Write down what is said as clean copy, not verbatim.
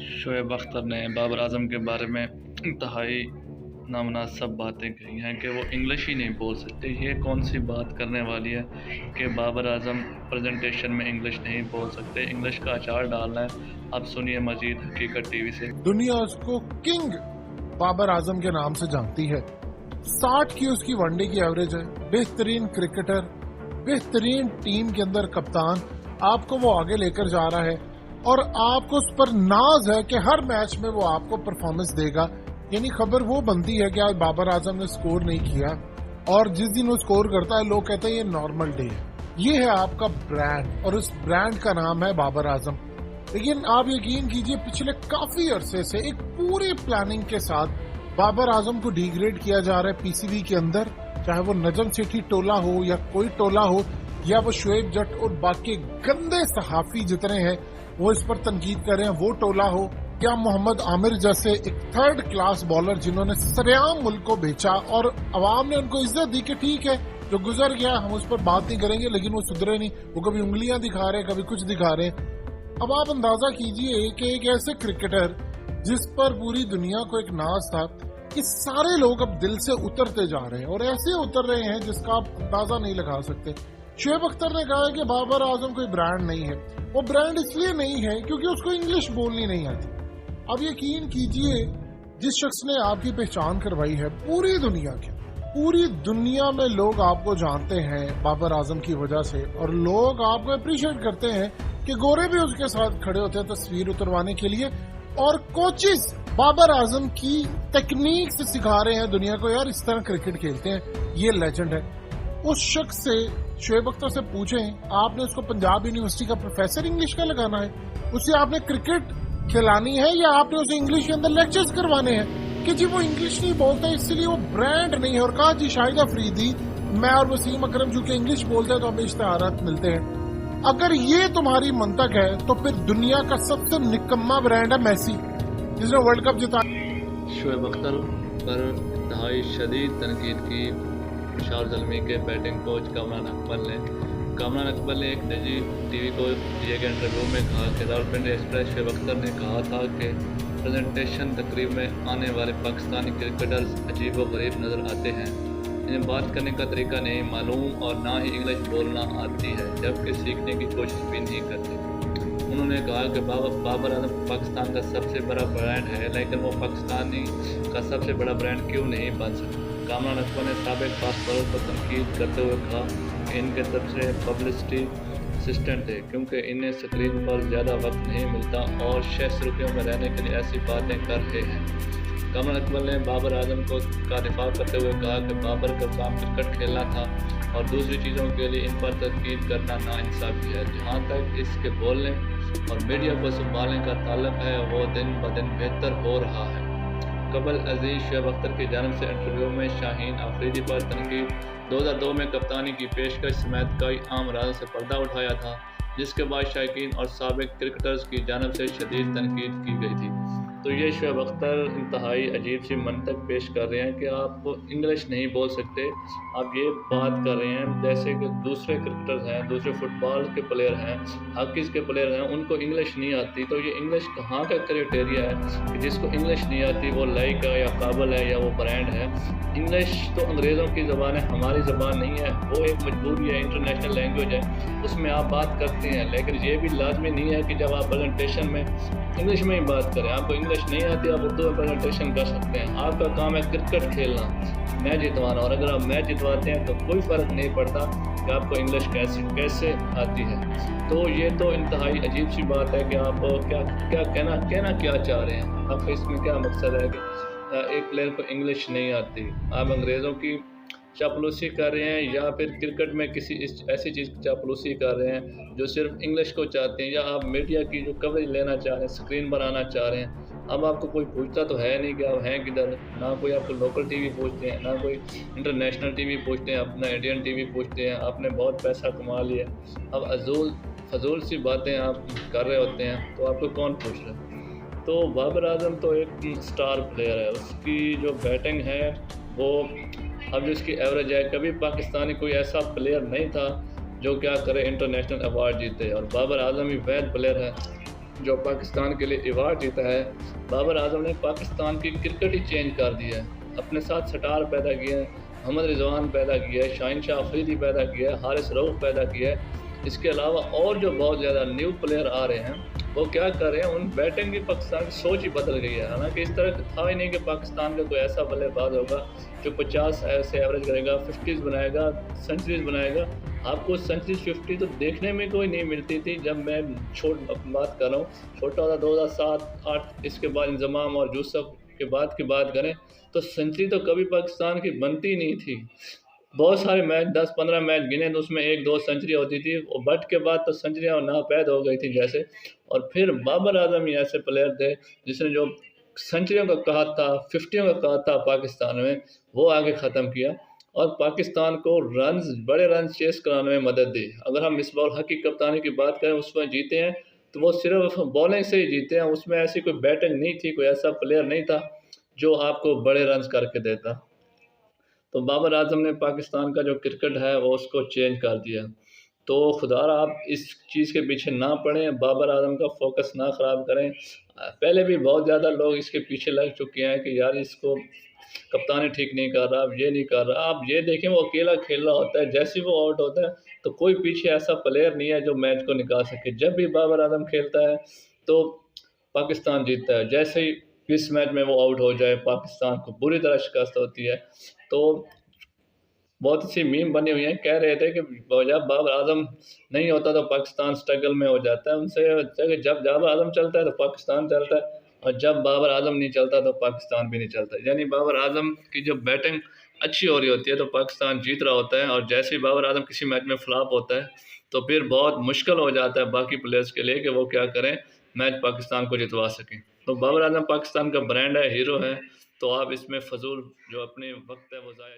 शोएब अख्तर ने बाबर आजम के बारे में इंतहाई नामुनासिब बातें कही हैं कि वो इंग्लिश ही नहीं बोल सकते। ये कौन सी बात करने वाली है कि बाबर आजम प्रेजेंटेशन में इंग्लिश नहीं बोल सकते, इंग्लिश का अचार डालना है। अब सुनिए मजीद हकीकत टीवी से। दुनिया उसको किंग बाबर आजम के नाम से जानती है। 60 की उसकी वनडे की एवरेज है, बेहतरीन क्रिकेटर, बेहतरीन टीम के अंदर कप्तान, आपको वो आगे लेकर जा रहा है और आपको उस पर नाज है कि हर मैच में वो आपको परफॉर्मेंस देगा। यानी खबर वो बनती है कि आज बाबर आजम ने स्कोर नहीं किया और जिस दिन वो स्कोर करता है लोग कहते हैं ये नॉर्मल डे है। ये है आपका ब्रांड और उस ब्रांड का नाम है बाबर आजम। लेकिन आप यकीन कीजिए पिछले काफी अरसे से एक पूरी प्लानिंग के साथ बाबर आजम को डिग्रेड किया जा रहा है पीसीबी के अंदर, चाहे वो नजम सेठी टोला हो या कोई टोला हो या वो शोएब जट और बाकी गंदे सहाफी जितने हैं वो इस पर तनकीद कर रहे हैं, वो टोला हो या मोहम्मद आमिर जैसे एक थर्ड क्लास बॉलर जिन्होंने सरेआम मुल्क को बेचा और अवाम ने उनको इज्जत दी कि ठीक है जो गुजर गया हम उस पर बात नहीं करेंगे, लेकिन वो सुधरे नहीं, वो कभी उंगलियां दिखा रहे हैं, कभी कुछ दिखा रहे हैं। अब आप अंदाजा कीजिए कि एक ऐसे क्रिकेटर जिस पर पूरी दुनिया को एक नाज था, कि सारे लोग अब दिल से उतरते जा रहे हैं और ऐसे उतर रहे हैं जिसका आप अंदाजा नहीं लगा सकते। शोएब अख्तर ने कहा है कि बाबर आजम कोई ब्रांड नहीं है। वो ब्रांड इसलिए नहीं है क्योंकि उसको इंग्लिश बोलनी नहीं आती। अब यकीन कीजिए जिस शख्स ने आपकी पहचान करवाई है पूरी दुनिया में लोग आपको जानते हैं बाबर आजम की वजह से और लोग आपको अप्रिशिएट करते हैं कि गोरे भी उसके साथ खड़े होते हैं तस्वीर उतरवाने के लिए और कोचेस बाबर आजम की टेक्निक से सिखा रहे हैं दुनिया को, यार इस तरह क्रिकेट खेलते हैं, ये लेजेंड है। उस शख्स से शोएब अख्तर से पूछें, आपने उसको पंजाब यूनिवर्सिटी का प्रोफेसर इंग्लिश का लगाना है, उससे आपने क्रिकेट खिलानी है या आपने उसे इंग्लिश के अंदर लेक्चर्स करवाने हैं कि जी वो इंग्लिश नहीं बोलता इसलिए वो ब्रांड नहीं है। और कहा जी शाहिद अफरीदी, मैं और वसीम अकरम जो कि इंग्लिश बोलते हैं तो हमें इश्तिहारात मिलते हैं। अगर ये तुम्हारी मंतक है तो फिर दुनिया का सबसे निकम्मा ब्रांड है मेसी जिसने वर्ल्ड कप जिताया। शोएब अख्तर पर इंतहाई शदीद तनकीद की शार ज़ल्मी के बैटिंग कोच कामरान अकबर ने एक निजी टीवी को दिए गए इंटरव्यू में कहा कि रावलपिंडी एक्सप्रेस शोएब अख्तर ने कहा था कि प्रेजेंटेशन तकरीब में आने वाले पाकिस्तानी क्रिकेटर्स अजीब व गरीब नज़र आते हैं, इन्हें बात करने का तरीका नहीं मालूम और ना ही इंग्लिश बोलना आती है, जबकि सीखने की कोशिश भी नहीं करते। उन्होंने कहा कि बाबर आजम पाकिस्तान का सबसे बड़ा ब्रांड है, लेकिन वो पाकिस्तानी का सबसे बड़ा ब्रांड क्यों नहीं बन सकता। कामरान अकबर ने साबिक फास्ट बॉलर पर तनकीद करते हुए कहा कि इनके सबसे पब्लिसिटी असिस्टेंट थे क्योंकि इन्हें स्क्रीन पर ज़्यादा वक्त नहीं मिलता और शह सुर्खियों में रहने के लिए ऐसी बातें कर रहे हैं। कामरान अकबर ने बाबर आजम का दिफा करते हुए कहा कि बाबर का काम क्रिकेट खेलना था और दूसरी चीज़ों के लिए इन पर तनकीद करना नाइंसाफ़ी है। जहाँ तक इसके बोलने और मीडिया को संभालने का ताल्लुक है वो दिन ब दिन बेहतर हो रहा है। कबल अजीज शोएब अख्तर की जानिब से इंटरव्यू में शाहीन अफरीदी पर तनकीद 2002 में कप्तानी की पेशकश समेत कई आम राज़ों से पर्दा उठाया था, जिसके बाद शायकीन और साबिक क्रिकेटर्स की जानिब से शदीद तनकीद की गई थी। तो ये शोएब अख्तर इंतहाई अजीब सी मंतक पेश कर रहे हैं कि आप इंग्लिश नहीं बोल सकते। आप ये बात कर रहे हैं जैसे कि दूसरे क्रिकेटर्स हैं, दूसरे फुटबॉल के प्लेयर हैं, हॉकीज़ के प्लेयर हैं, उनको इंग्लिश नहीं आती। तो ये इंग्लिश कहाँ का क्राइटेरिया है कि जिसको इंग्लिश नहीं आती वो लायक है या काबिल है या वो ब्रांड है। इंग्लिश तो अंग्रेज़ों की ज़बान है, हमारी ज़बान नहीं है, वो एक मजबूरी है, इंटरनेशनल लैंग्वेज है, उसमें आप बात करते हैं। लेकिन ये भी लाजमी नहीं है कि जब आप प्रेजेंटेशन में इंग्लिश में ही बात करें। आपको इंग्लिश नहीं आती आप उर्दू में प्रेजेंटेशन कर सकते हैं। आपका काम है क्रिकेट खेलना, मैच जितवाना, और अगर आप मैच जितवाते हैं तो कोई फ़र्क नहीं पड़ता कि आपको इंग्लिश कैसे आती है। तो ये तो इंतहाई अजीब सी बात है कि आप क्या कहना क्या चाह रहे हैं। आपका इसमें क्या मकसद है कि एक प्लेयर को इंग्लिश नहीं आती, आप अंग्रेज़ों की चापलूसी कर रहे हैं या फिर क्रिकेट में किसी ऐसी चीज़ की चापलूसी कर रहे हैं जो सिर्फ इंग्लिश को चाहते हैं, या आप मीडिया की जो कवरेज लेना चाह रहे हैं, स्क्रीन पर आना चाह रहे हैं। अब आपको कोई पूछता तो है नहीं कि आप हैं किधर, ना कोई आपको लोकल टीवी पूछते हैं, ना कोई इंटरनेशनल टीवी पूछते हैं, अपना इंडियन टीवी पूछते हैं। आपने बहुत पैसा कमा लिया, अब फजूल सी बातें आप कर रहे होते हैं तो आपको कौन पूछ रहा है। तो बाबर आजम तो एक स्टार प्लेयर है, उसकी जो बैटिंग है वो अब जिसकी एवरेज है, कभी पाकिस्तानी कोई ऐसा प्लेयर नहीं था जो क्या करे इंटरनेशनल अवार्ड जीते, और बाबर आजम ही वैद प्लेयर है جو پاکستان کے لیے ایوارڈ جیتا ہے، بابر اعظم نے پاکستان کی کرکٹ ہی چینج کر دی ہے۔ اپنے ساتھ سٹار پیدا کیے ہیں، محمد رضوان پیدا کیا ہے، شاہین شاہ افریدی پیدا کیا ہے، حارث رؤف پیدا کیا ہے۔ اس کے علاوہ اور جو بہت زیادہ نیو پلیئر آ رہے ہیں وہ کیا کر رہے ہیں، ان بیٹنگ کی پاکستان کی سوچ ہی بدل گئی ہے۔ حالانکہ اس طرح تھا ہی نہیں کہ پاکستان کا کوئی ایسا بلے باز ہوگا جو 50 سے ایوریج کرے گا، 50s بنائے گا، سینچریز بنائے گا۔ آپ کو سینچریز 50 تو دیکھنے میں کوئی نہیں ملتی تھی جب میں بات کر رہا ہوں، چھوٹا تھا 2007-8، اس کے بعد انضمام اور یوسف کے بعد کی بات کریں تو سینچری تو کبھی پاکستان کی بنتی نہیں تھی۔ بہت سارے میچ 10-15 میچ گنے تو اس میں 1-2 سینچری ہوتی تھی، اور بٹ کے بعد تو سینچریاں ناپید ہو گئی تھی جیسے۔ اور پھر بابر اعظم ہی ایسے پلیئر تھے جس نے جو سینچریوں کا کہا تھا، 50 کا کہا تھا پاکستان میں، وہ آگے ختم کیا اور پاکستان کو بڑے رنز چیس کرانے میں مدد دی۔ اگر ہم مصباح الحق کی کپتانی کی بات کریں، اس میں جیتے ہیں تو وہ صرف بالنگ سے ہی جیتے ہیں، اس میں ایسی کوئی بیٹنگ نہیں تھی، کوئی ایسا پلیئر نہیں تھا جو آپ کو بڑے رنز کر کے دیتا۔ تو بابر اعظم نے پاکستان کا جو کرکٹ ہے وہ اس کو چینج کر دیا۔ تو خدا آپ اس چیز کے پیچھے نہ پڑیں، بابر اعظم کا فوکس نہ خراب کریں۔ پہلے بھی بہت زیادہ لوگ اس کے پیچھے لگ چکے ہیں کہ یار اس کو کپتانی ٹھیک نہیں کر رہا، اب یہ نہیں کر رہا۔ آپ یہ دیکھیں وہ اکیلا کھیل رہا ہوتا ہے، جیسے وہ آؤٹ ہوتا ہے تو کوئی پیچھے ایسا پلیئر نہیں ہے جو میچ کو نکال سکے۔ جب بھی بابر اعظم کھیلتا ہے تو پاکستان جیتتا ہے، جیسے ہی اس میچ میں وہ آؤٹ ہو جائے پاکستان کو بری طرح شکست ہوتی ہے۔ تو بہت سی میم بنی ہوئی ہیں، کہہ رہے تھے کہ جب بابر اعظم نہیں ہوتا تو پاکستان سٹرگل میں ہو جاتا ہے۔ ان سے جب بابر اعظم چلتا ہے تو پاکستان چلتا ہے، اور جب بابر اعظم نہیں چلتا تو پاکستان بھی نہیں چلتا۔ یعنی بابر اعظم کی جب بیٹنگ اچھی ہو رہی ہوتی ہے تو پاکستان جیت رہا ہوتا ہے، اور جیسے ہی بابر اعظم کسی میچ میں فلاپ ہوتا ہے تو پھر بہت مشکل ہو جاتا ہے باقی پلیئرز کے لیے کہ وہ کیا کریں، میچ پاکستان کو جتوا سکیں۔ تو بابر اعظم پاکستان کا برانڈ ہے، ہیرو ہے، تو آپ اس میں فضول جو اپنے وقت ہے وہ ضائع